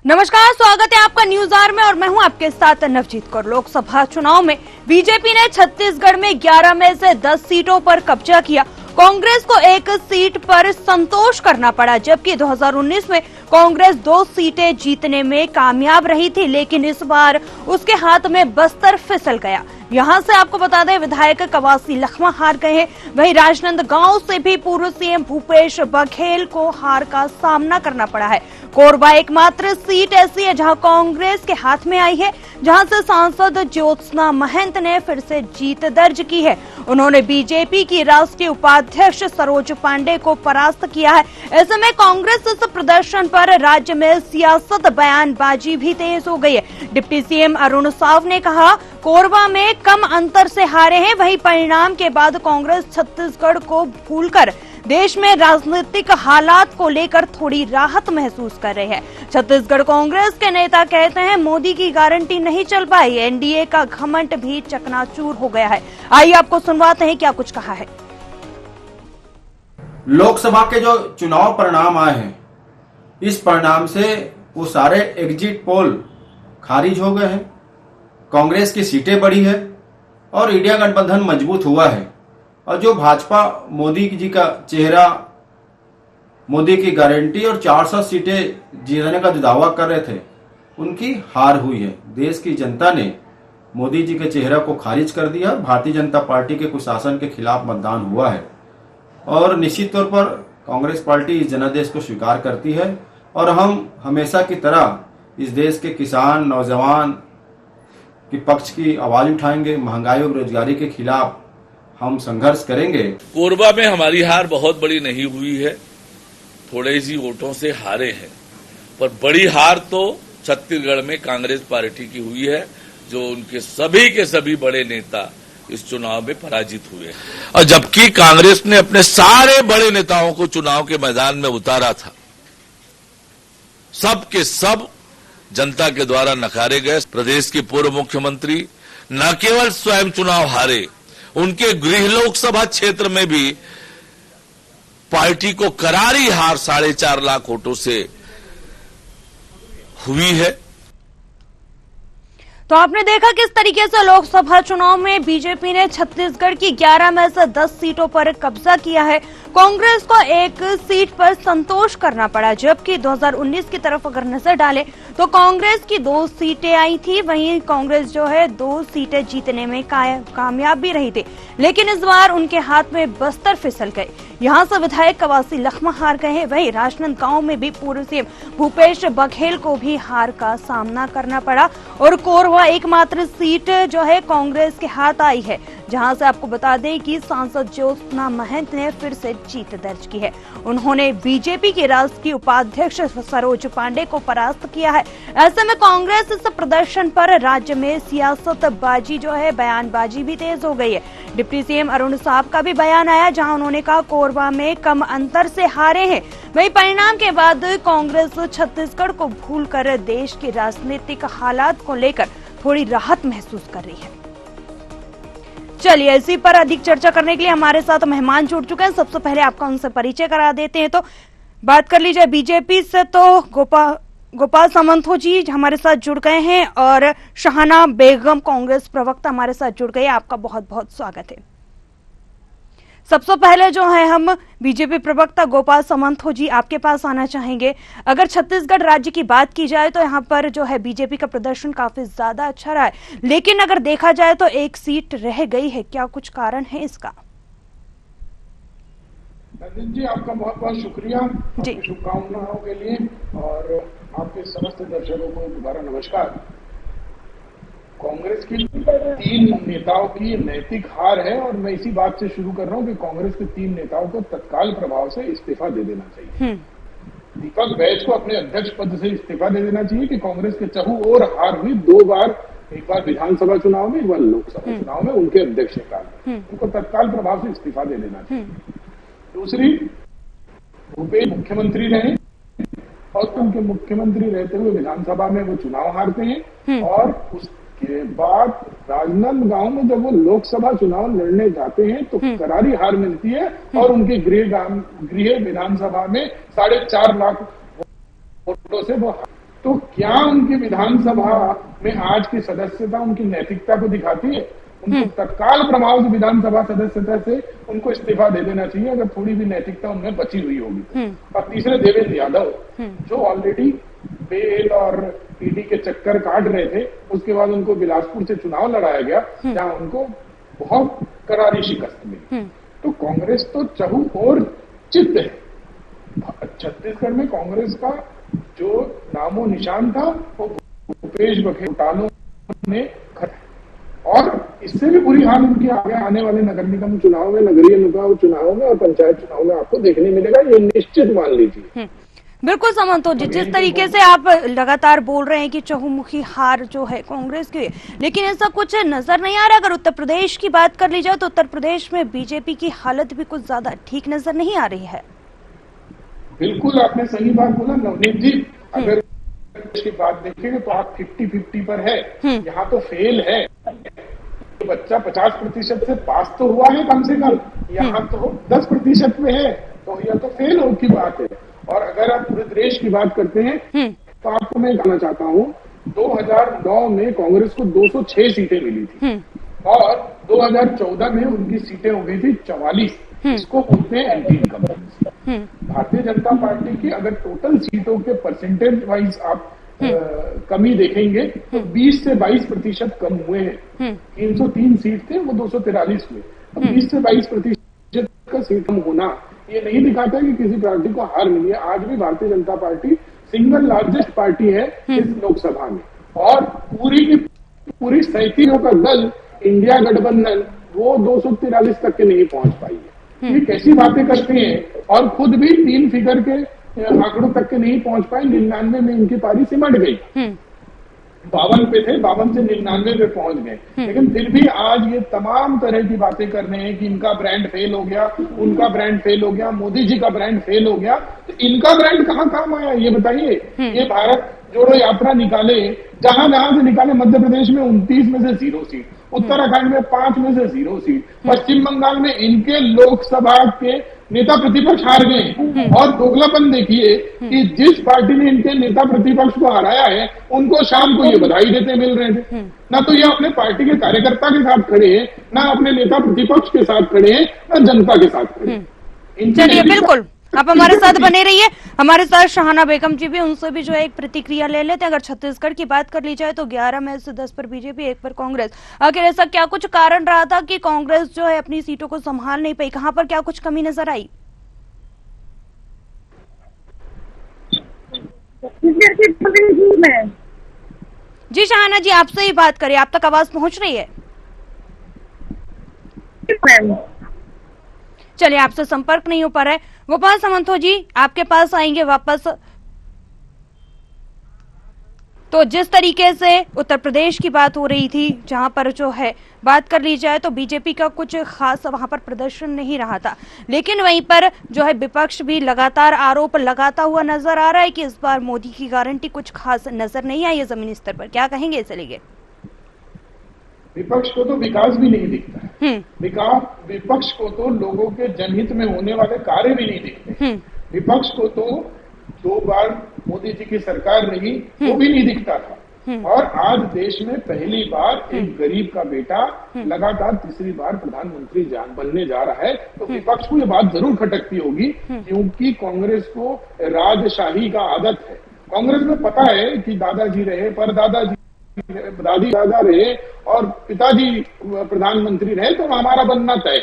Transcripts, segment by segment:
नमस्कार, स्वागत है आपका न्यूज आवर में और मैं हूं आपके साथ नवजीत कौर। लोकसभा चुनाव में बीजेपी ने छत्तीसगढ़ में 11 में से 10 सीटों पर कब्जा किया। कांग्रेस को एक सीट पर संतोष करना पड़ा, जबकि 2019 में कांग्रेस 2 सीटें जीतने में कामयाब रही थी, लेकिन इस बार उसके हाथ में बस्तर फिसल गया। यहां से आपको बता दें, विधायक कवासी लखमा हार गए हैं। वहीं राजनांदगांव से भी पूर्व सीएम भूपेश बघेल को हार का सामना करना पड़ा है। कोरबा एकमात्र सीट ऐसी है जहां कांग्रेस के हाथ में आई है, जहां से सांसद ज्योत्सना महंत ने फिर से जीत दर्ज की है। उन्होंने बीजेपी की राष्ट्रीय उपाध्यक्ष सरोज पांडे को परास्त किया है। ऐसे में कांग्रेस इस प्रदर्शन पर राज्य में सियासत बयानबाजी भी तेज हो गई है। डिप्टी सीएम अरुण साव ने कहा, कोरबा में कम अंतर से हारे हैं। वहीं परिणाम के बाद कांग्रेस छत्तीसगढ़ को भूलकर देश में राजनीतिक हालात को लेकर थोड़ी राहत महसूस कर रहे हैं। छत्तीसगढ़ कांग्रेस के नेता कहते हैं, मोदी की गारंटी नहीं चल पाई, एनडीए का घमंड भी चकनाचूर हो गया है। आइए आपको सुनवाते हैं क्या कुछ कहा है। लोकसभा के जो चुनाव परिणाम आए हैं, इस परिणाम से वो सारे एग्जिट पोल खारिज हो गए हैं। कांग्रेस की सीटें बढ़ी है और इंडिया गठबंधन मजबूत हुआ है। और जो भाजपा मोदी जी का चेहरा, मोदी की गारंटी और 400 सीटें जीतने का जो दावा कर रहे थे, उनकी हार हुई है। देश की जनता ने मोदी जी के चेहरा को खारिज कर दिया। भारतीय जनता पार्टी के कुशासन के खिलाफ मतदान हुआ है और निश्चित तौर पर कांग्रेस पार्टी इस जनादेश को स्वीकार करती है और हम हमेशा की तरह इस देश के किसान, नौजवान के पक्ष की आवाज उठाएंगे। महंगाई और बेरोजगारी के खिलाफ हम संघर्ष करेंगे। कोरबा में हमारी हार बहुत बड़ी नहीं हुई है, थोड़े ही वोटों से हारे हैं, पर बड़ी हार तो छत्तीसगढ़ में कांग्रेस पार्टी की हुई है, जो उनके सभी के सभी बड़े नेता इस चुनाव में पराजित हुए। और जबकि कांग्रेस ने अपने सारे बड़े नेताओं को चुनाव के मैदान में उतारा था, सब के सब जनता के द्वारा नकारे गए। प्रदेश के पूर्व मुख्यमंत्री न केवल स्वयं चुनाव हारे, उनके गृह लोकसभा क्षेत्र में भी पार्टी को करारी हार 4.5 लाख वोटों से हुई है। तो आपने देखा किस तरीके से लोकसभा चुनाव में बीजेपी ने छत्तीसगढ़ की 11 में से 10 सीटों पर कब्जा किया है। कांग्रेस को एक सीट पर संतोष करना पड़ा, जबकि 2019 की तरफ अगर नजर डालें तो कांग्रेस की 2 सीटें आई थी। वहीं कांग्रेस जो है 2 सीटें जीतने में कामयाब भी रही थी, लेकिन इस बार उनके हाथ में बस्तर फिसल गए। यहां से विधायक कवासी लखमा हार गए हैं। वहीं राजनांदगांव में भी पूर्व सीएम भूपेश बघेल को भी हार का सामना करना पड़ा और कोरबा एकमात्र सीट जो है कांग्रेस के हाथ आई है, जहां से आपको बता दें कि सांसद ज्योत्सना महंत ने फिर से जीत दर्ज की है। उन्होंने बीजेपी के राष्ट्रीय उपाध्यक्ष सरोज पांडे को परास्त किया है। ऐसे में कांग्रेस इस प्रदर्शन पर राज्य में सियासतबाजी जो है, बयानबाजी भी तेज हो गई है। डिप्टी सीएम अरुण साव का भी बयान आया, जहां उन्होंने कहा, कोरबा में कम अंतर से हारे हैं। वहीं परिणाम के बाद कांग्रेस छत्तीसगढ़ को भूलकर देश के राजनीतिक हालात को लेकर थोड़ी राहत महसूस कर रही है। चलिए, इसी पर अधिक चर्चा करने के लिए हमारे साथ मेहमान जुड़ चुके हैं। सबसे पहले आपका उनसे परिचय करा देते हैं। तो बात कर लीजिए बीजेपी से, तो गोपाल सामंतो जी हमारे साथ जुड़ गए हैं और शहाना बेगम कांग्रेस प्रवक्ता हमारे साथ जुड़ गए। आपका बहुत बहुत स्वागत है। सबसे पहले जो है हम बीजेपी प्रवक्ता गोपाल सामंतो जी आपके पास आना चाहेंगे। अगर छत्तीसगढ़ राज्य की बात की जाए तो यहाँ पर जो है बीजेपी का प्रदर्शन काफी ज्यादा अच्छा रहा है, लेकिन अगर देखा जाए तो एक सीट रह गई है। क्या कुछ कारण है इसका? जी, आपका बहुत बहुत शुक्रिया शुभकामनाओं के लिए और आपके समस्त दर्शकों को दोबारा नमस्कार। कांग्रेस की 3 नेताओं की नैतिक हार है और मैं इसी बात से शुरू कर रहा हूं कि कांग्रेस के 3 नेताओं को तत्काल प्रभाव से इस्तीफा दे देना चाहिए। दीपक बैज को अपने अध्यक्ष पद से इस्तीफा दे देना चाहिए कि कांग्रेस के चहु और हार हुई 2 बार, एक बार विधानसभा चुनाव में, एक बार लोकसभा चुनाव में उनके अध्यक्ष काल, उनको तत्काल प्रभाव से इस्तीफा दे देना चाहिए। दूसरी, भूपेश मुख्यमंत्री रहे और उनके मुख्यमंत्री रहते हुए विधानसभा में वो चुनाव हारते हैं और उसके बाद राजनांदगांव में जब वो लोकसभा चुनाव लड़ने जाते हैं तो करारी हार मिलती है और उनके गृह विधानसभा में 4.5 लाख वोटों से वो तो क्या उनकी विधानसभा में आज की सदस्यता उनकी नैतिकता को दिखाती है? उनको तत्काल प्रभाव से विधानसभा सदस्यता से उनको इस्तीफा दे देना चाहिए अगर थोड़ी भी नैतिकता उनमें बची हुई होगी। और तीसरे देवेंद्र यादव जो ऑलरेडी बेल और ईडी के चक्कर काट रहे थे, उसके बाद उनको बिलासपुर से चुनाव लड़ाया गया जहां उनको बहुत करारी शिकस्त मिली। तो कांग्रेस तो चहु और चित्त है। छत्तीसगढ़ में कांग्रेस का जो नामो निशान था वो भूपेश बघेल घोटालों ने और इससे भी बुरी हाल उनकी आगे आने वाले नगर निगम चुनाव में, नगरीय निकाय चुनाव में और पंचायत चुनाव में आपको देखने मिलेगा, ये निश्चित मान लीजिए। बिल्कुल सामंतो जी, जिस तरीके से आप लगातार बोल रहे हैं कि चहुमुखी हार जो है कांग्रेस की, लेकिन ऐसा कुछ नजर नहीं आ रहा। अगर उत्तर प्रदेश की बात कर ली जाए तो उत्तर प्रदेश में बीजेपी की हालत भी कुछ ज्यादा ठीक नजर नहीं आ रही है। बिल्कुल आपने सही बात बोला नवनीत जी। अगर की बात देखेंगे तो आप 50-50 पर है, यहाँ तो फेल है। तो बच्चा 50% से पास तो हुआ है कम से कम, यहाँ तो 10% में है, तो यह तो फेल हो की बात है। और अगर आप पूरे देश की बात करते हैं तो आपको मैं कहना चाहता हूँ 2009 में कांग्रेस को 206 सीटें मिली थी और 2014 में उनकी सीटें हो गई थी 44। इसको बोलते हैं anti incumbency. Bharatiya Janata party की अगर टोटल सीटों के परसेंटेज वाइज आप कमी देखेंगे तो 20 से 22% कम हुए हैं। 303 सीट थे, वो 243 हुए। तो 20 से 22% का सीट कम होना ये नहीं दिखाता कि किसी पार्टी को हार मिली है। आज भी Bharatiya Janata party single largest party है इस लोकसभा में और पूरी की पूरी 37 का दल इंडिया गठबंधन वो 243 तक के नहीं पहुंच पाई है। ये कैसी बातें करते हैं और खुद भी 3 फिगर के आंकड़ों तक के नहीं पहुंच पाए। 99 में इनकी पारी सिमट गई। 52 पे थे, 52 से 99 पे पहुंच गए। लेकिन फिर भी आज ये तमाम तरह की बातें कर रहे हैं कि इनका ब्रांड फेल हो गया, उनका ब्रांड फेल हो गया, मोदी जी का ब्रांड फेल हो गया। तो इनका ब्रांड कहाँ काम आया ये बताइए। ये भारत जोड़ो यात्रा निकाले, जहां जहां से निकाले, मध्य प्रदेश में 29 में से 0 सीट, उत्तराखंड में 5 में से 0 सीट, पश्चिम बंगाल में इनके लोकसभा के नेता प्रतिपक्ष हार गए। और दोगलापन देखिए कि जिस पार्टी ने इनके नेता प्रतिपक्ष को हराया है उनको शाम को ये बधाई देते मिल रहे थे। ना तो ये अपने हैं के कार्यकर्ता के साथ खड़े हैं, ना अपने नेता प्रतिपक्ष के साथ खड़े हैं, ना जनता के साथ खड़े हैं। चलिए बिल्कुल आप हमारे साथ बने रहिए। हमारे साथ शाहाना बेगम जी भी, उनसे भी जो है एक प्रतिक्रिया ले लेते हैं। अगर छत्तीसगढ़ की बात कर ली जाए तो 11 में से 10 पर बीजेपी, 1 पर कांग्रेस। आखिर ऐसा क्या कुछ कारण रहा था कि कांग्रेस जो है अपनी सीटों को संभाल नहीं पाई? कहां पर क्या कुछ कमी नजर आई? जी शाहाना जी, आपसे ही बात करें, आप तक आवाज पहुंच रही है? चलिए, आपसे संपर्क नहीं हो पा रहा है। गोपाल सामंतो जी, आपके पास आएंगे वापस। तो जिस तरीके से उत्तर प्रदेश की बात हो रही थी, जहां पर जो है बात कर ली जाए तो बीजेपी का कुछ खास वहां पर प्रदर्शन नहीं रहा था, लेकिन वहीं पर जो है विपक्ष भी लगातार आरोप लगाता हुआ नजर आ रहा है कि इस बार मोदी की गारंटी कुछ खास नजर नहीं आई है जमीनी स्तर पर। क्या कहेंगे इसे लेके? विपक्ष को तो विकास भी नहीं दिखता है। विपक्ष को तो लोगों के जनहित में होने वाले कार्य भी नहीं दिखते। विपक्ष को तो 2 बार मोदी जी की सरकार रही, वो भी नहीं दिखता था। और आज देश में पहली बार एक गरीब का बेटा लगातार तीसरी बार प्रधानमंत्री बनने जा रहा है। तो विपक्ष को ये बात जरूर खटकती होगी, क्योंकि कांग्रेस को राजशाही का आदत है। कांग्रेस में पता है कि दादाजी रहे, परदादाजी, दादी दादा रहे और पिताजी प्रधानमंत्री रहे, तो हमारा बनना तय।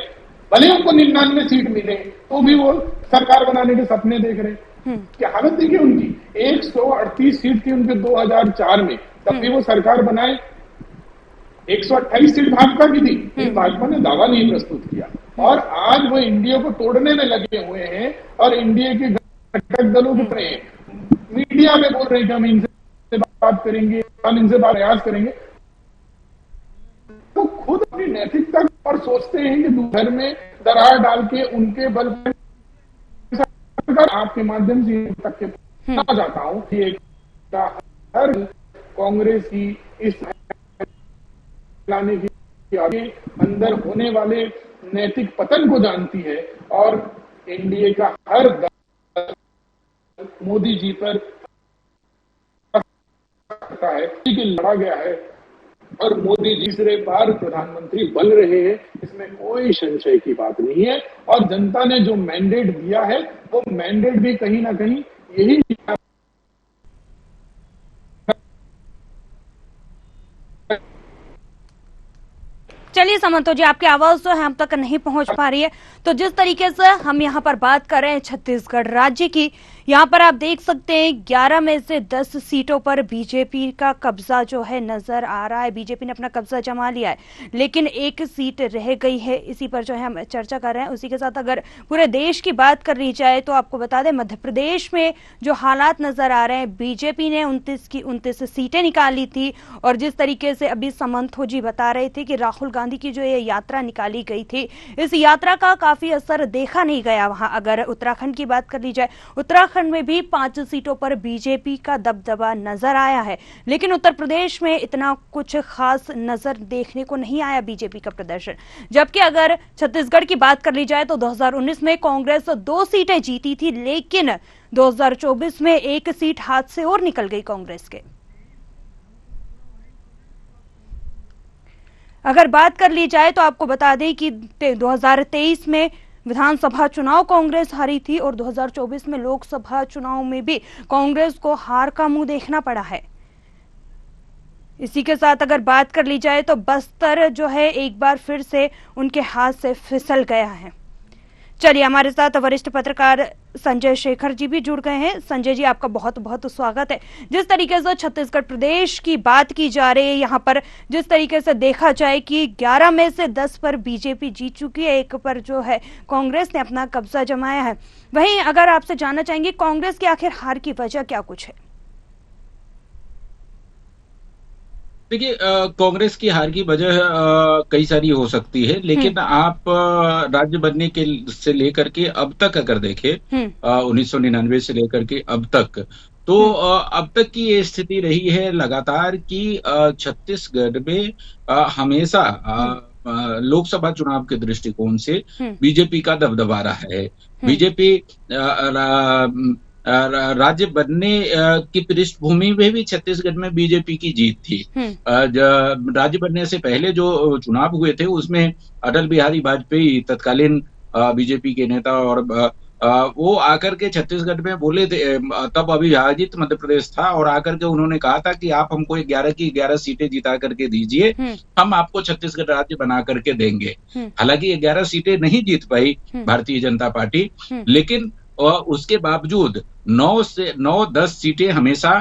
भले उनको 99 सीट मिले तो भी वो सरकार बनाने के सपने देख रहे। क्या हालत देखिए उनकी, 138 सीट थी उनके 2004 में, तब भी वो सरकार बनाए। 128 सीट भाजपा की थी, लेकिन भाजपा ने दावा नहीं प्रस्तुत किया। और आज वो एनडीए को तोड़ने में लगे हुए हैं और एनडीए के घटक दलों के रहे हैं। मीडिया में बोल रहे हैं कि हम इनसे बात करेंगे, हम इनसे प्रयास करेंगे, तो खुद अपनी नैतिकता और सोचते हैं कि घर में दरार डाल के उनके बल पर आपके माध्यम से तक के जाता हूं कि हर कांग्रेस की इस लाने की आगे अंदर होने वाले नैतिक पतन को जानती है और एनडीए का हर दल मोदी जी पर सकता है कि लड़ा गया है और मोदी तीसरे बार प्रधानमंत्री बन रहे हैं, इसमें कोई संशय की बात नहीं है। और जनता ने जो मैंडेट दिया है वो मैंडेट भी कहीं ना कहीं यही चलिए समंतो जी, आपकी आवाज जो है हम तक नहीं पहुंच पा रही है। तो जिस तरीके से हम यहाँ पर बात कर रहे हैं छत्तीसगढ़ राज्य की, यहाँ पर आप देख सकते हैं 11 में से 10 सीटों पर बीजेपी का कब्जा जो है नजर आ रहा है। बीजेपी ने अपना कब्जा जमा लिया है, लेकिन एक सीट रह गई है, इसी पर जो है हम चर्चा कर रहे हैं। उसी के साथ अगर पूरे देश की बात कर ली जाए तो आपको बता दें मध्य प्रदेश में जो हालात नजर आ रहे हैं, बीजेपी ने 29 की 29 सीटें निकाली थी और जिस तरीके से अभी समंतो जी बता रहे थे कि राहुल गांधी की जो ये यात्रा निकाली गई थी, इस यात्रा का काफी असर देखा नहीं गया वहां। अगर उत्तराखंड की बात कर ली जाए, उत्तराखंड में भी 5 सीटों पर बीजेपी का दबदबा नजर आया है, लेकिन उत्तर प्रदेश में इतना कुछ खास नजर देखने को नहीं आया बीजेपी का प्रदर्शन। जबकि अगर छत्तीसगढ़ की बात कर ली जाए तो 2019 में कांग्रेस 2 सीटें जीती थी, लेकिन 2024 में 1 सीट हाथ से और निकल गई कांग्रेस के। अगर बात कर ली जाए तो आपको बता दें कि 2023 में विधानसभा चुनाव कांग्रेस हारी थी और 2024 में लोकसभा चुनाव में भी कांग्रेस को हार का मुंह देखना पड़ा है। इसी के साथ अगर बात कर ली जाए तो बस्तर जो है एक बार फिर से उनके हाथ से फिसल गया है। चलिए, हमारे साथ वरिष्ठ पत्रकार संजय शेखर जी भी जुड़ गए हैं। संजय जी, आपका बहुत बहुत स्वागत है। जिस तरीके से छत्तीसगढ़ प्रदेश की बात की जा रही है, यहाँ पर जिस तरीके से देखा जाए कि 11 में से 10 पर बीजेपी जीत चुकी है, 1 पर जो है कांग्रेस ने अपना कब्जा जमाया है। वहीं अगर आपसे जानना चाहेंगे कांग्रेस की आखिर हार की वजह क्या कुछ है? देखिए, कांग्रेस की हार की वजह कई सारी हो सकती है, लेकिन आप राज्य बनने के से लेकर के अब तक अगर देखें 1999 से लेकर के अब तक, तो अब तक की ये स्थिति रही है लगातार कि छत्तीसगढ़ में हमेशा लोकसभा चुनाव के दृष्टिकोण से बीजेपी का दबदबा रहा है। बीजेपी राज्य बनने की पृष्ठभूमि में भी छत्तीसगढ़ में बीजेपी की जीत थी। राज्य बनने से पहले जो चुनाव हुए थे उसमें अटल बिहारी वाजपेयी तत्कालीन बीजेपी के नेता और वो आकर के छत्तीसगढ़ में बोले थे, तब अविभाजित मध्य प्रदेश था, और आकर के उन्होंने कहा था कि आप हमको 11 की 11 सीटें जिता करके दीजिए, हम आपको छत्तीसगढ़ राज्य बना करके देंगे। हालांकि 11 सीटें नहीं जीत पाई भारतीय जनता पार्टी, लेकिन उसके बावजूद 9-10 सीटें हमेशा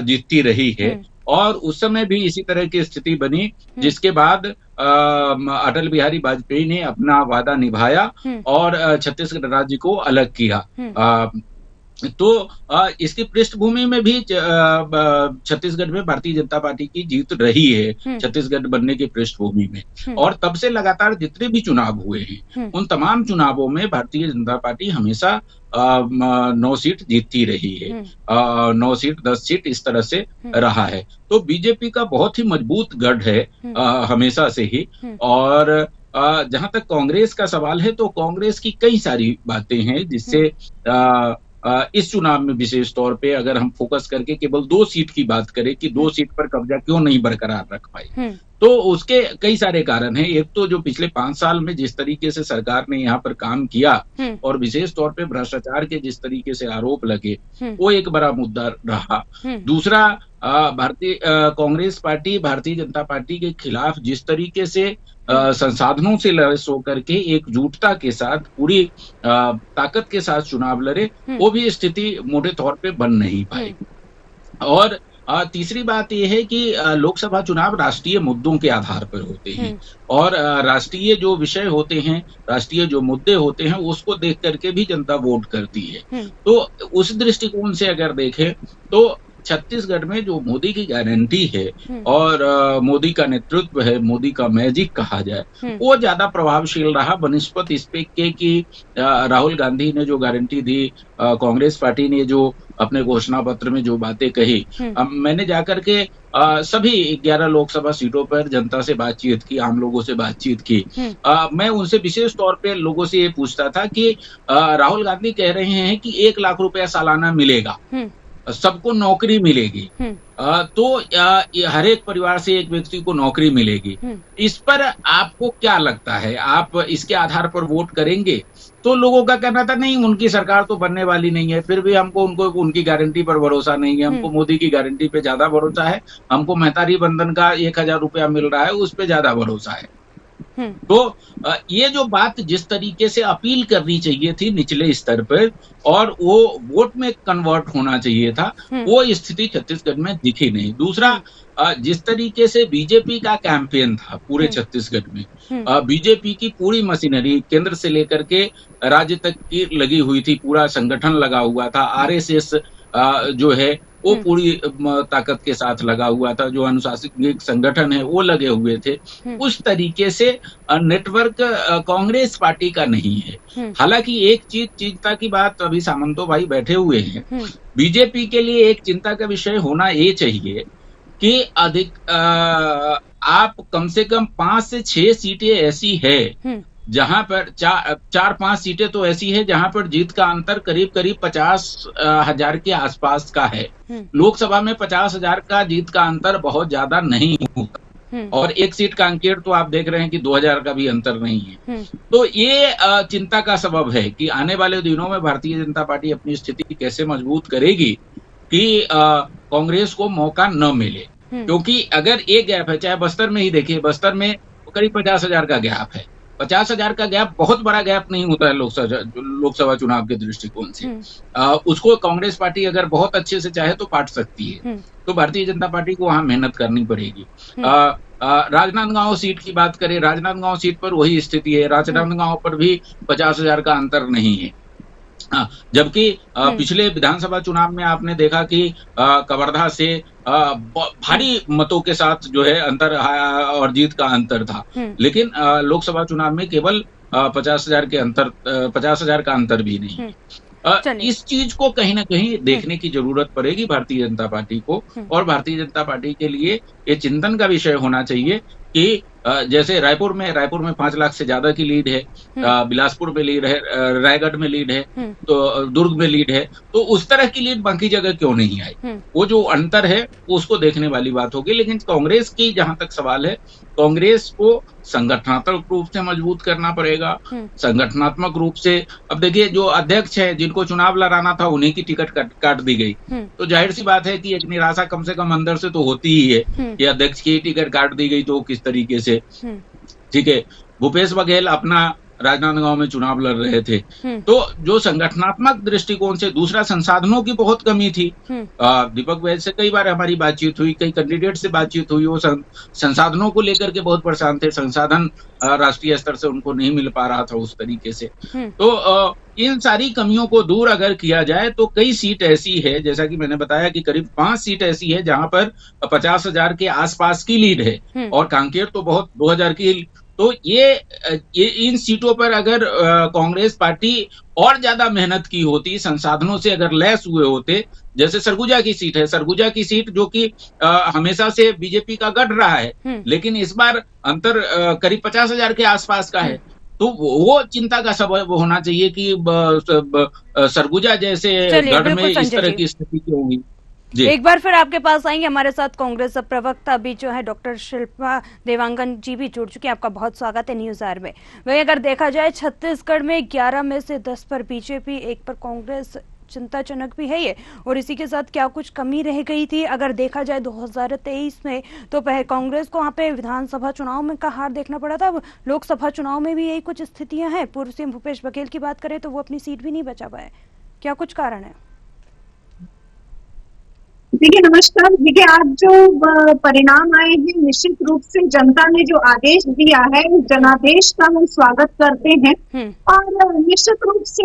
जीतती रही है। और उस समय भी इसी तरह की स्थिति बनी, जिसके बाद अटल बिहारी वाजपेयी ने अपना वादा निभाया और छत्तीसगढ़ राज्य को अलग किया। तो इसकी पृष्ठभूमि में भी छत्तीसगढ़ में भारतीय जनता पार्टी की जीत रही है, छत्तीसगढ़ बनने की पृष्ठभूमि में। और तब से लगातार जितने भी चुनाव हुए हैं उन तमाम चुनावों में भारतीय जनता पार्टी हमेशा 9 सीट जीतती रही है। 9 सीट 10 सीट इस तरह से रहा है। तो बीजेपी का बहुत ही मजबूत गढ़ है हमेशा से ही। और जहां तक कांग्रेस का सवाल है तो कांग्रेस की कई सारी बातें हैं जिससे इस चुनाव में विशेष तौर पे अगर हम फोकस करके केवल 2 सीट की बात करें कि 2 सीट पर कब्जा क्यों नहीं बरकरार रख पाई, तो उसके कई सारे कारण हैं। एक तो जो पिछले 5 साल में जिस तरीके से सरकार ने यहाँ पर काम किया और विशेष तौर पे भ्रष्टाचार के जिस तरीके से आरोप लगे, वो एक बड़ा मुद्दा रहा। दूसरा, भारतीय कांग्रेस पार्टी भारतीय जनता पार्टी के खिलाफ जिस तरीके से संसाधनों से लैस होकर के एकजुटता के साथ पूरी ताकत के साथ चुनाव लड़े, वो भी स्थिति मोटे तौर पे बन नहीं पाई। और तीसरी बात यह है कि लोकसभा चुनाव राष्ट्रीय मुद्दों के आधार पर होते हैं और राष्ट्रीय जो विषय होते हैं, राष्ट्रीय जो मुद्दे होते हैं, उसको देख करके भी जनता वोट करती है। तो उस दृष्टिकोण से अगर देखें तो छत्तीसगढ़ में जो मोदी की गारंटी है और मोदी का नेतृत्व है, मोदी का मैजिक कहा जाए, वो ज्यादा प्रभावशील रहा बनिस्पत इस पे कि राहुल गांधी ने जो गारंटी दी, कांग्रेस पार्टी ने जो अपने घोषणा पत्र में जो बातें कही। मैंने जाकर के सभी 11 लोकसभा सीटों पर जनता से बातचीत की, आम लोगों से बातचीत की। मैं उनसे विशेष तौर पे लोगों से ये पूछता था कि राहुल गांधी कह रहे हैं कि 1 लाख रुपया सालाना मिलेगा, सबको नौकरी मिलेगी, तो ये हर एक परिवार से एक व्यक्ति को नौकरी मिलेगी। इस पर आपको क्या लगता है, आप इसके आधार पर वोट करेंगे? तो लोगों का कहना था नहीं, उनकी सरकार तो बनने वाली नहीं है, फिर भी हमको उनकी गारंटी पर भरोसा नहीं है, हमको मोदी की गारंटी पे ज्यादा भरोसा है, हमको महतारी बंधन का 1000 रुपया मिल रहा है उस पे ज्यादा भरोसा है। तो ये जो बात जिस तरीके से अपील करनी चाहिए थी निचले स्तर पर और वो वोट में कन्वर्ट होना चाहिए था, वो स्थिति छत्तीसगढ़ में दिखी नहीं। दूसरा, जिस तरीके से बीजेपी का कैंपेन था पूरे छत्तीसगढ़ में, बीजेपी की पूरी मशीनरी केंद्र से लेकर के राज्य तक की लगी हुई थी, पूरा संगठन लगा हुआ था, आरएसएस जो है वो पूरी ताकत के साथ लगा हुआ था, जो अनुशासनिक संगठन है वो लगे हुए थे। उस तरीके से नेटवर्क कांग्रेस पार्टी का नहीं है। हालांकि एक चीज चिंता की बात, अभी सामंतो भाई बैठे हुए हैं, बीजेपी के लिए एक चिंता का विषय होना ये चाहिए कि आप कम से कम 5 से 6 सीटें ऐसी है जहां पर 4-5 सीटें तो ऐसी है जहां पर जीत का अंतर करीब 50,000 के आसपास का है। लोकसभा में 50,000 का जीत का अंतर बहुत ज्यादा नहीं होगा, और एक सीट का अंकेट तो आप देख रहे हैं कि 2000 का भी अंतर नहीं है। तो ये चिंता का सबब है कि आने वाले दिनों में भारतीय जनता पार्टी अपनी स्थिति कैसे मजबूत करेगी कि कांग्रेस को मौका न मिले। क्योंकि अगर एक गैप है, चाहे बस्तर में ही देखिए, बस्तर में करीब 50,000 का गैप है। 50,000 का गैप बहुत बड़ा गैप नहीं होता है लोकसभा चुनाव के दृष्टिकोण से। उसको कांग्रेस पार्टी अगर बहुत अच्छे से चाहे तो पाट सकती है। तो भारतीय जनता पार्टी को वहां मेहनत करनी पड़ेगी। राजनांदगांव सीट की बात करें, राजनांदगांव सीट पर वही स्थिति है, राजनांदगांव पर भी 50,000 का अंतर नहीं है। जबकि पिछले विधानसभा चुनाव में आपने देखा कि कवर्धा से भारी मतों के साथ जो है अंतर और जीत का अंतर था, लेकिन लोकसभा चुनाव में केवल 50,000 का अंतर भी नहीं। इस चीज को कहीं ना कहीं देखने की जरूरत पड़ेगी भारतीय जनता पार्टी को, और भारतीय जनता पार्टी के लिए ये चिंतन का विषय होना चाहिए कि जैसे रायपुर में 5 लाख से ज्यादा की लीड है, बिलासपुर में लीड है, रायगढ़ में लीड है, तो दुर्ग में लीड है, तो उस तरह की लीड बाकी जगह क्यों नहीं आई? वो जो अंतर है उसको देखने वाली बात होगी। लेकिन कांग्रेस की जहां तक सवाल है, कांग्रेस को संगठनात्मक रूप से मजबूत करना पड़ेगा। संगठनात्मक रूप से, अब देखिए जो अध्यक्ष है जिनको चुनाव लड़ाना था उन्हीं की टिकट काट दी गई, तो जाहिर सी बात है कि एक निराशा कम से कम अंदर से तो होती ही है कि अध्यक्ष की टिकट काट दी गई तो किस तरीके से। ठीक है, भूपेश बघेल अपना राजनांदगांव में चुनाव लड़ रहे थे, तो जो संगठनात्मक दृष्टिकोण से, दूसरा संसाधनों की बहुत कमी थी। दीपक वैद्य से कई बार हमारी बातचीत हुई, कई कैंडिडेट से बातचीत हुई, वो संसाधनों को लेकर के बहुत परेशान थे। संसाधन राष्ट्रीय स्तर से उनको नहीं मिल पा रहा था उस तरीके से। तो इन सारी कमियों को दूर अगर किया जाए तो कई सीट ऐसी है, जैसा कि मैंने बताया कि करीब 5 सीट ऐसी है जहां पर 50,000 के आसपास की लीड है, और कांकेर तो बहुत 2000 की। तो ये इन सीटों पर अगर कांग्रेस पार्टी और ज्यादा मेहनत की होती, संसाधनों से अगर लैस हुए होते, जैसे सरगुजा की सीट है, सरगुजा की सीट जो कि हमेशा से बीजेपी का गढ़ रहा है, लेकिन इस बार अंतर करीब 50,000 के आसपास का है। तो वो चिंता का सबब होना चाहिए कि सरगुजा जैसे गढ़ में इस तरह की स्थिति क्यों हुई। एक बार फिर आपके पास आएंगे, हमारे साथ कांग्रेस प्रवक्ता अभी जो है डॉक्टर शिल्पा देवांगन जी भी जुड़ चुके हैं। आपका बहुत स्वागत है न्यूज आवर में। वहीं अगर देखा जाए छत्तीसगढ़ में 11 में से 10 पर बीजेपी, 1 पर कांग्रेस, चिंताजनक भी है ये। और इसी के साथ क्या कुछ कमी रह गई थी? अगर देखा जाए 2023 में तो कांग्रेस को वहाँ पे विधानसभा चुनाव में का हार देखना पड़ा था, लोकसभा चुनाव में भी यही कुछ स्थितियां हैं। पूर्व सीएम भूपेश बघेल की बात करें तो वो अपनी सीट भी नहीं बचा पाए, क्या कुछ कारण है? देखिए नमस्कार। देखिए आज जो परिणाम आए हैं, निश्चित रूप से जनता ने जो आदेश दिया है उस जनादेश का हम स्वागत करते हैं, और निश्चित रूप से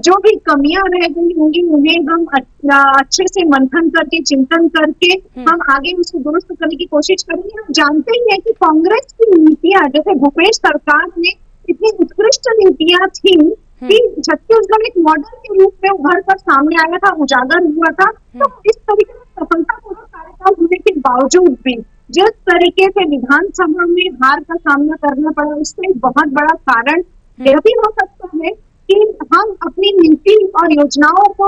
जो भी कमियां रह गई होंगी उन्हें हम अच्छे से मंथन करके, चिंतन करके हम आगे उसको दुरुस्त करने की कोशिश करेंगे। हम जानते ही है कि कांग्रेस की नीतियां, जैसे भूपेश सरकार ने इतनी उत्कृष्ट नीतियां थी कि छत्तीसगढ़ एक मॉडल के रूप में उभर कर सामने आया था, उजागर हुआ था। तो इस तरीके से सफलतापूर्वक कार्यकाल होने के बावजूद भी जिस तरीके से विधानसभा में हार का सामना करना पड़ा, उसका एक बहुत बड़ा कारण यह भी हो सकता है कि हम अपनी नीति और योजनाओं को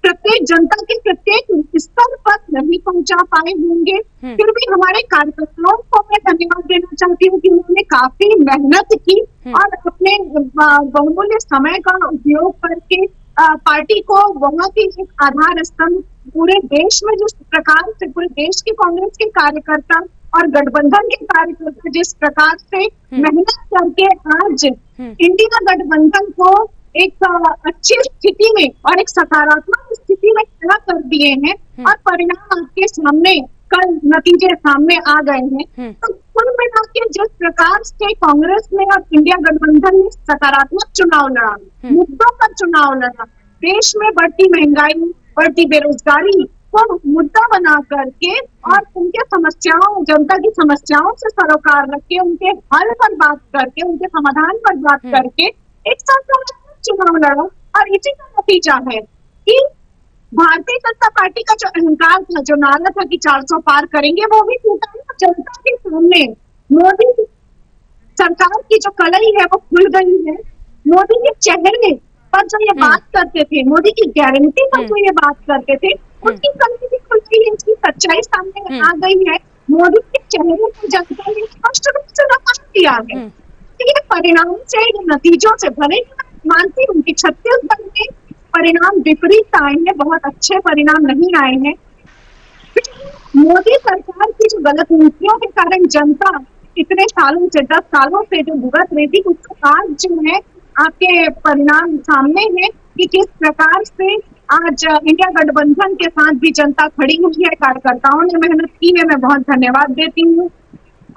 प्रत्येक जनता के प्रत्येक स्तर पर नहीं पहुंचा पाए होंगे। फिर भी हमारे कार्यकर्ताओं को मैं धन्यवाद देना चाहती हूँ कि उन्होंने काफी मेहनत की और अपने बहुमूल्य समय का उपयोग करके पार्टी को बहुत ही एक आधार स्तंभ पूरे देश में जिस प्रकार से पूरे देश के कांग्रेस के कार्यकर्ता और गठबंधन के कार्यकर्ता जिस प्रकार से मेहनत करके आज इंडिया गठबंधन को एक अच्छी स्थिति में और एक सकारात्मक स्थिति में खड़ा कर दिए हैं और परिणाम आपके सामने कल नतीजे सामने आ गए हैं। तो कुल मिला के जिस प्रकार से कांग्रेस ने और इंडिया गठबंधन ने सकारात्मक चुनाव लड़ा, मुद्दों पर चुनाव लड़ा, देश में बढ़ती महंगाई, बढ़ती बेरोजगारी को मुद्दा बना करके और उनके समस्याओं, जनता की समस्याओं से सरोकार रख के उनके हल पर बात करके, उनके समाधान पर बात करके एक सकारात्मक चुनाव लड़ा। और इसी का नतीजा है कि भारतीय जनता पार्टी का जो अहंकार था, जो नारा था कि 400 पार करेंगे, वो भी टूटा है। जनता के सामने मोदी सरकार की जो कलई है वो खुल गई है। मोदी के चेहरे पर जो ये बात करते थे, मोदी की गारंटी पर जो ये बात करते थे, उसकी कलई भी खुल गई है, इसकी सच्चाई सामने आ गई है। मोदी के चेहरे पर जनता ने स्पष्ट रूप से नकार दिया है। ये परिणाम से, ये नतीजों से, भले मानती हूँ कि छत्तीसगढ़ में परिणाम विपरीत आए हैं, बहुत अच्छे परिणाम नहीं आए हैं। मोदी सरकार की जो गलत नीतियों के कारण जनता इतने सालों से, 10 सालों से जो भुगत रही थी, उसका आज जो है आपके परिणाम सामने है कि किस प्रकार से आज इंडिया गठबंधन के साथ भी जनता खड़ी हुई है। कार्यकर्ताओं ने मेहनत की है, मैं बहुत धन्यवाद देती हूँ।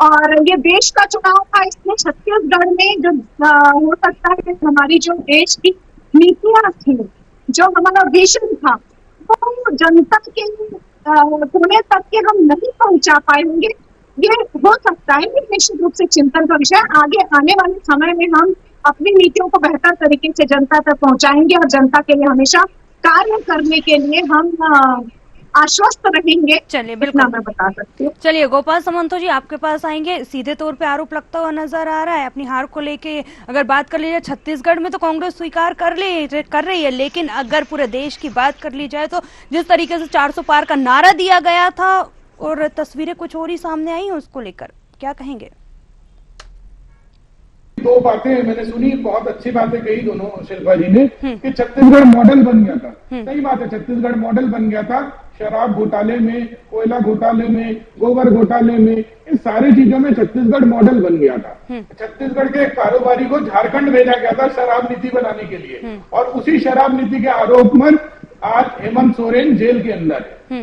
और ये देश का चुनाव था, इसमें छत्तीसगढ़ में जो हो सकता है हमारी जो देश की नीतियां थी, जो हमारा विजन था, वो जनता के कोने तक के हम नहीं पहुंचा पाए होंगे। ये हो सकता है, ये निश्चित रूप से चिंतन का विषय। आगे आने वाले समय में हम अपनी नीतियों को बेहतर तरीके से जनता तक पहुंचाएंगे और जनता के लिए हमेशा कार्य करने के लिए हम आश्वस्त रहेंगे। चलिए, बिल्कुल मैं बता सकती हूँ। चलिए, गोपाल सामंतो जी आपके पास आएंगे। सीधे तौर पे आरोप लगता हुआ नजर आ रहा है अपनी हार को लेके। अगर बात कर लीजिए छत्तीसगढ़ में तो कांग्रेस स्वीकार कर रही है, लेकिन अगर पूरे देश की बात कर ली जाए तो जिस तरीके से 400 पार का नारा दिया गया था और तस्वीरें कुछ और ही सामने आई हैं, उसको लेकर क्या कहेंगे? दो बातें मैंने सुनी, बहुत अच्छी बातें कही दोनों शिल्पा जी ने कि छत्तीसगढ़ मॉडल बन गया था। सही बात है, छत्तीसगढ़ मॉडल बन गया था। शराब घोटाले में, कोयला घोटाले में, गोबर घोटाले में, इन सारी चीजों में छत्तीसगढ़ मॉडल बन गया था। छत्तीसगढ़ के कारोबारी को झारखंड भेजा गया था शराब नीति बनाने के लिए, और उसी शराब नीति के आरोप में आज हेमंत सोरेन जेल के अंदर है।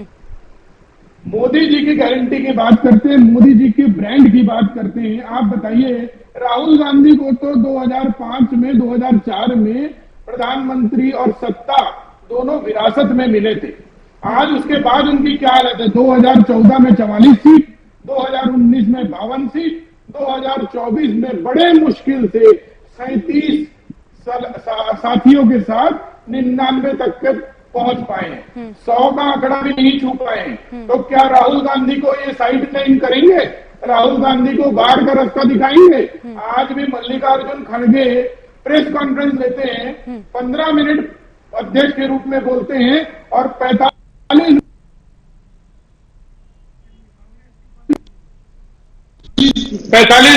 मोदी जी की गारंटी की बात करते हैं, मोदी जी के ब्रांड की बात करते हैं। आप बताइए, राहुल गांधी को तो 2005 में, 2004 में प्रधानमंत्री और सत्ता दोनों विरासत में मिले थे। आज उसके बाद उनकी क्या हालत है? 2014 में 44 सीट, 2019 में 52 सीट, 2024 में बड़े मुश्किल से 37 साथियों के साथ 99 तक के पहुंच पाए हैं। 100 का आंकड़ा भी नहीं छू पाए हैं। तो क्या राहुल गांधी को ये साइड लाइन करेंगे? राहुल गांधी को बाढ़ का रास्ता दिखाएंगे? आज भी मल्लिकार्जुन खड़गे प्रेस कॉन्फ्रेंस लेते हैं, 15 मिनट अध्यक्ष के रूप में बोलते हैं और 45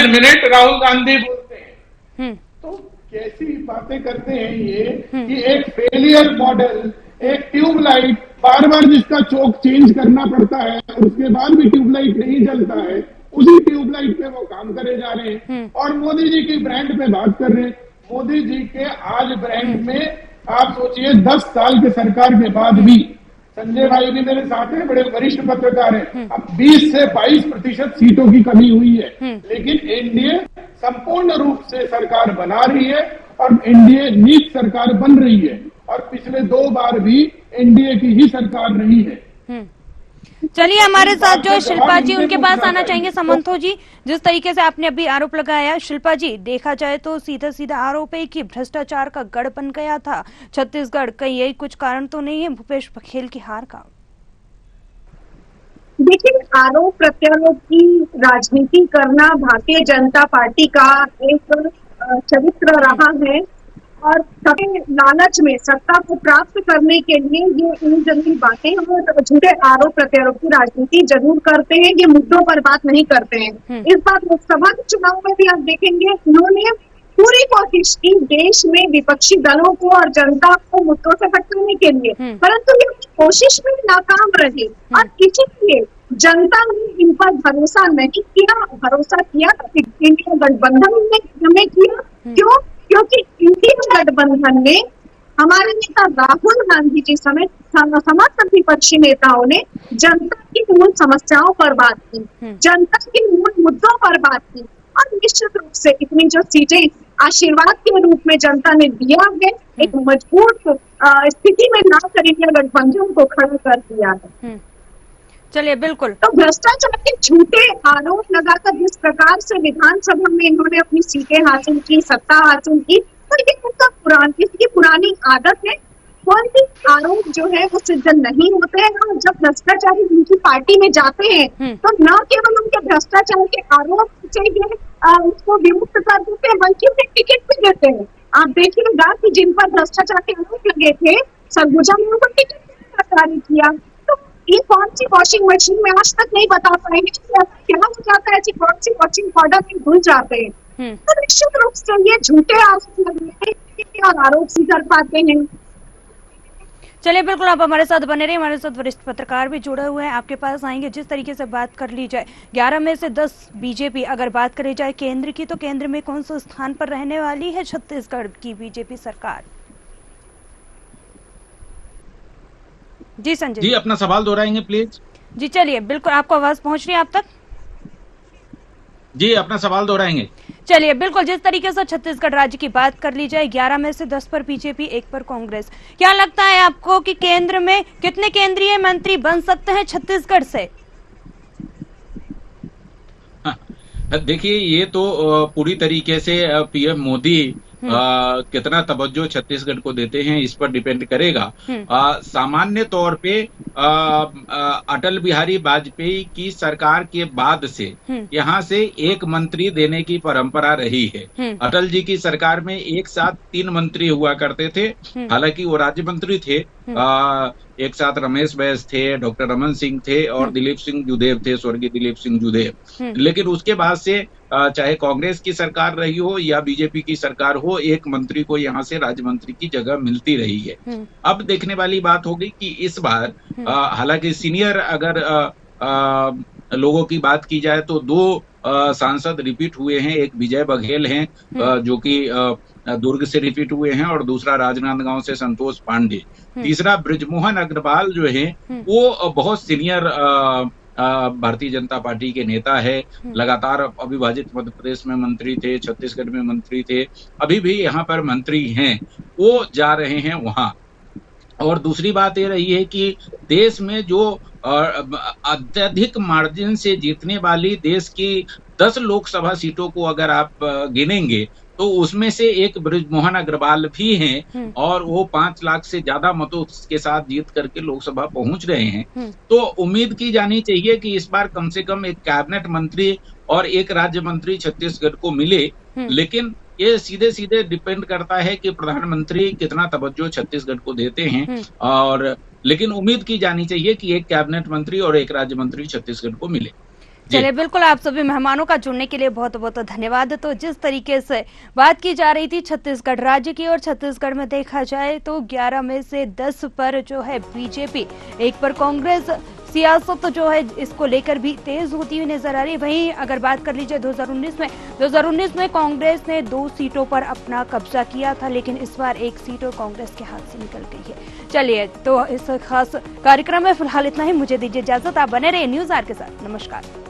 मिनट राहुल गांधी बोलते हैं। तो कैसी बातें करते हैं ये कि एक फेलियर मॉडल, एक ट्यूबलाइट, बार बार जिसका चौक चेंज करना पड़ता है और उसके बाद भी ट्यूबलाइट नहीं जलता है, उसी ट्यूबलाइट पे वो काम करे जा रहे हैं। और मोदी जी की ब्रांड पे बात कर रहे हैं। मोदी जी के आज ब्रांड में आप सोचिए, 10 साल के सरकार के बाद भी, संजय भाई भी मेरे साथ हैं, बड़े वरिष्ठ पत्रकार हैं, अब 20 से 22% सीटों की कमी हुई है, लेकिन एनडीए संपूर्ण रूप से सरकार बना रही है और एनडीए नीत सरकार बन रही है, और पिछले 2 बार भी एनडीए की ही सरकार रही है। चलिए, हमारे साथ जो शिल्पा जी, उनके पास आना चाहेंगे। सामंतो जी, जिस तरीके से आपने अभी आरोप लगाया, शिल्पा जी, देखा जाए तो सीधा सीधा आरोप है कि भ्रष्टाचार का गढ़ बन गया था छत्तीसगढ़। कहीं यही कुछ कारण तो नहीं है भूपेश बघेल की हार का? देखिए, आरोप प्रत्यारोप की राजनीति करना भारतीय जनता पार्टी का एक चरित्र रहा है और सभी लालच में सत्ता को प्राप्त करने के लिए ये इन जरूरी बातें और झूठे आरोप प्रत्यारोप की राजनीति जरूर करते हैं। ये मुद्दों पर बात नहीं करते हैं। इस बार लोकसभा के चुनाव में भी आप देखेंगे उन्होंने पूरी कोशिश की देश में विपक्षी दलों को और जनता को मुद्दों से हटाने के लिए, परंतु ये कोशिश में नाकाम रही और इसीलिए जनता ने इन पर भरोसा नहीं किया। भरोसा किया इंडिया गठबंधन ने हमें किया। क्यों? क्योंकि इंडिया गठबंधन ने हमारे नेता राहुल गांधी जी समेत समस्त विपक्षी नेताओं ने जनता की मूल समस्याओं पर बात की, जनता के मूल मुद्दों पर बात की और निश्चित रूप से इतनी जो सीटें आशीर्वाद के रूप में जनता ने दिया है, एक मजबूत स्थिति में लाकर इंडिया गठबंधन को खड़ा कर दिया है। चलिए बिल्कुल। तो भ्रष्टाचार के झूठे आरोप लगाकर जिस प्रकार से विधानसभा में इन्होंने अपनी सीटें हासिल की, सत्ता हासिल की, तो ये उनका इसकी पुरानी आदत है। कोई भी आरोप जो है वो सिद्ध नहीं होते हैं और जब भ्रष्टाचारी उनकी पार्टी में जाते हैं तो न केवल उनके भ्रष्टाचार के आरोप से उसको विमुक्त कर देते हैं बल्कि उन्हें टिकट भी देते हैं। आप देखिएगा कि जिन पर भ्रष्टाचार के आरोप लगे थे सरगुजा में उनको टिकट जारी किया। ये कौन सी वॉशिंग मशीन में आज तक नहीं बता पाएंगे क्या हो जाता है, ऐसी कौन सी वॉशिंग पाउडर में धुल जाते हैं। तो निश्चित रूप से ये झूठे आरोप लगते और आरोप भी कर पाते हैं। चलिए बिल्कुल, आप हमारे साथ बने रहिए। हमारे साथ वरिष्ठ पत्रकार भी जुड़े हुए हैं, आपके पास आएंगे। जिस तरीके से बात कर ली जाए 11 में से 10 बीजेपी, अगर बात करी जाए केंद्र की, तो केंद्र में कौन से स्थान पर रहने वाली है छत्तीसगढ़ की बीजेपी सरकार? जी संजय जी, अपना सवाल दोहराएंगे प्लीज। जी चलिए बिल्कुल, आपको आवाज पहुंच रही है आप तक? जी, अपना सवाल दोहराएंगे। चलिए बिल्कुल, जिस तरीके से छत्तीसगढ़ राज्य की बात कर ली जाए 11 में से 10 पर बीजेपी, 1 पर कांग्रेस, क्या लगता है आपको कि केंद्र में कितने केंद्रीय मंत्री बन सकते हैं छत्तीसगढ़ से? देखिए, ये तो पूरी तरीके से पीएम मोदी कितना तवज्जो छत्तीसगढ़ को देते हैं इस पर डिपेंड करेगा। सामान्य तौर पे अटल बिहारी वाजपेयी की सरकार के बाद से यहाँ से एक मंत्री देने की परंपरा रही है। अटल जी की सरकार में एक साथ 3 मंत्री हुआ करते थे, हालांकि वो राज्य मंत्री थे। एक साथ रमेश बैस थे, डॉक्टर रमन सिंह थे और दिलीप सिंह जुदेव थे, स्वर्गीय दिलीप सिंह जुदेव। लेकिन उसके बाद से चाहे कांग्रेस की सरकार रही हो या बीजेपी की सरकार हो, एक मंत्री को यहाँ से राज्य मंत्री की जगह मिलती रही है। अब देखने वाली बात होगी कि इस बार हालांकि सीनियर अगर लोगों की बात की जाए तो 2 सांसद रिपीट हुए हैं। एक विजय बघेल हैं जो कि दुर्ग से रिपीट हुए हैं और दूसरा राजनांदगांव से संतोष पांडे। तीसरा बृजमोहन अग्रवाल जो है वो बहुत सीनियर भारतीय जनता पार्टी के नेता है। लगातार अविभाजित मध्य प्रदेश में मंत्री थे, छत्तीसगढ़ में मंत्री थे, अभी भी यहाँ पर मंत्री हैं, वो जा रहे हैं वहां। और दूसरी बात ये रही है कि देश में जो अत्यधिक मार्जिन से जीतने वाली देश की 10 लोकसभा सीटों को अगर आप गिनेंगे तो उसमें से एक बृजमोहन अग्रवाल भी हैं और वो 5 लाख से ज्यादा मतों के साथ जीत करके लोकसभा पहुंच रहे हैं। तो उम्मीद की जानी चाहिए कि इस बार कम से कम एक कैबिनेट मंत्री और एक राज्य मंत्री छत्तीसगढ़ को मिले। लेकिन ये सीधे सीधे डिपेंड करता है कि प्रधानमंत्री कितना तवज्जो छत्तीसगढ़ को देते हैं। और लेकिन उम्मीद की जानी चाहिए कि एक कैबिनेट मंत्री और एक राज्य मंत्री छत्तीसगढ़ को मिले। चलिए बिल्कुल, आप सभी मेहमानों का जुड़ने के लिए बहुत बहुत धन्यवाद। तो जिस तरीके से बात की जा रही थी छत्तीसगढ़ राज्य की, और छत्तीसगढ़ में देखा जाए तो 11 में से 10 पर जो है बीजेपी, 1 पर कांग्रेस, सियासत जो है इसको लेकर भी तेज होती हुई नजर आ रही है। वहीं अगर बात कर लीजिए 2019 में कांग्रेस ने 2 सीटों पर अपना कब्जा किया था, लेकिन इस बार 1 सीट और कांग्रेस के हाथ से निकल गई है। चलिए, तो इस खास कार्यक्रम में फिलहाल इतना ही। मुझे दीजिए इजाजत, आप बने रहिए न्यूज़ आर के साथ। नमस्कार।